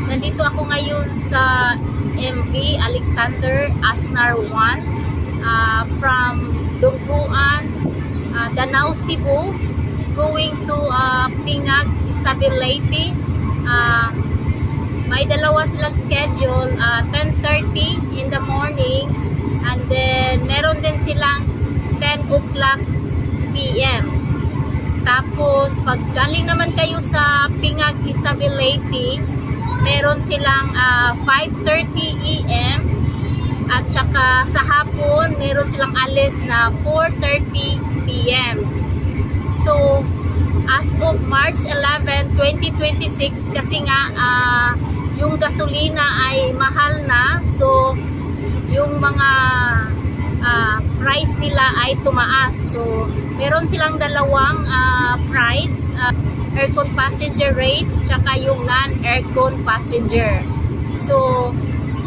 Nandito ako ngayon sa MV Alexander Asnar 1 from Dungguan, Danau, Cebu, going to Pingag, Isabel Leyte. May dalawa silang schedule, 10:30 in the morning, and then meron din silang 10 o'clock PM. Tapos pag galing naman kayo sa Pingag, Isabel Leyte, meron silang 5:30 AM, at saka sa hapon meron silang alis na 4:30 PM. So as of March 11, 2026, kasi nga yung gasolina ay mahal na, so yung mga price nila ay tumaas. So meron silang dalawang price, aircon passenger rates tsaka yung non-aircon passenger. So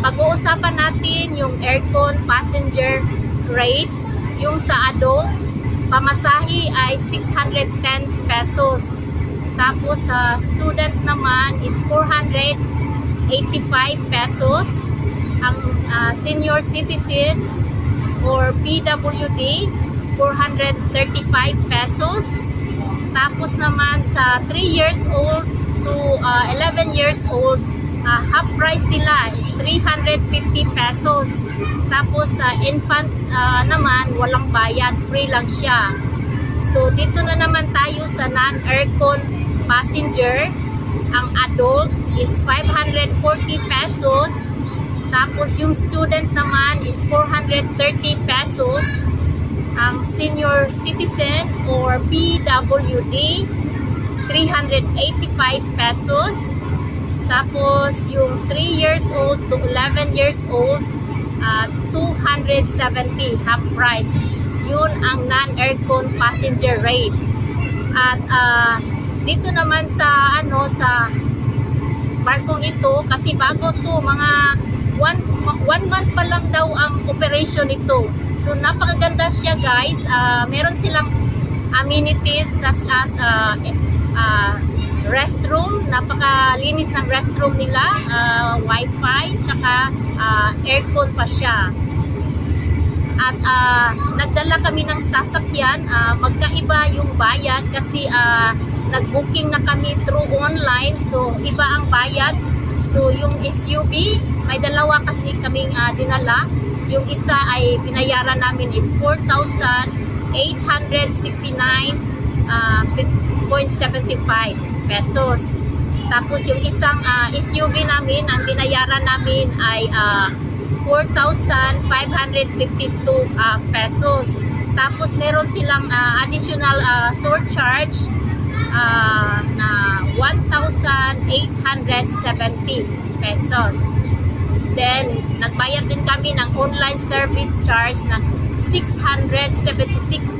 pag-uusapan natin yung aircon passenger rates. Yung sa adult, pamasahe ay 610 pesos. Tapos sa student naman is 485 pesos. Ang senior citizen or PWD, 435 pesos. Tapos naman sa 3 years old to 11 years old, half price sila is 350 pesos. Tapos sa infant naman, walang bayad, free lang siya. So dito na naman tayo sa non-aircon passenger. Ang adult is 540 pesos. Tapos yung student naman is 430 pesos. Ang senior citizen or PWD, 385 pesos. Tapos yung 3 years old to 11 years old, 270, half price. Yun ang non-aircon passenger rate. At dito naman sa sa barkong ito, kasi bago to, mga one month pa lang daw ang operation nito. So napakaganda siya, guys. Meron silang amenities such as restroom, napakalinis ng restroom nila, wifi, tsaka aircon pa siya. At nagdala kami ng sasakyan. Magkaiba yung bayad kasi nag-booking na kami through online, so iba ang bayad. So yung SUV, may dalawa kasi kaming dinala. Yung isa ay binayaran namin is 4,869.75 pesos. Tapos yung isang SUV namin, ang binayaran namin ay 4,552 pesos. Tapos meron silang additional surcharge na 1,870 pesos. Then nagbayad din kami ng online service charge ng 676.75.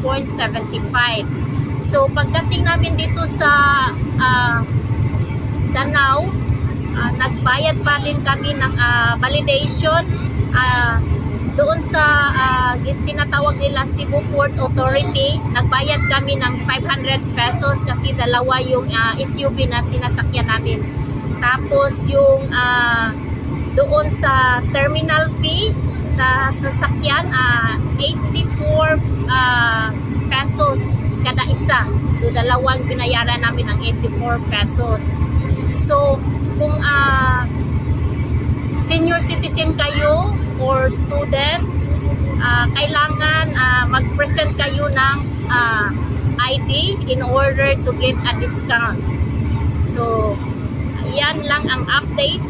So pagdating namin dito sa Danau, nagbayad pa din kami ng validation doon sa tinatawag nila Cebu Port Authority. Nagbayad kami ng 500 pesos kasi dalawa yung SUV na sinasakyan namin. Tapos yung doon sa terminal fee sa sasakyan, 84 pesos kada isa. So dalawang binayaran namin ng 84 pesos. So kung senior citizen kayo or student, kailangan mag-present kayo ng ID in order to get a discount. So yan lang ang update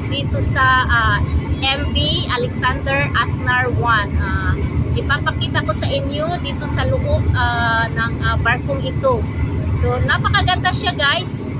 dito sa MV Alexander Asnar 1. Ipapakita ko sa inyo dito sa loob ng barkong ito. So napakaganda siya, guys.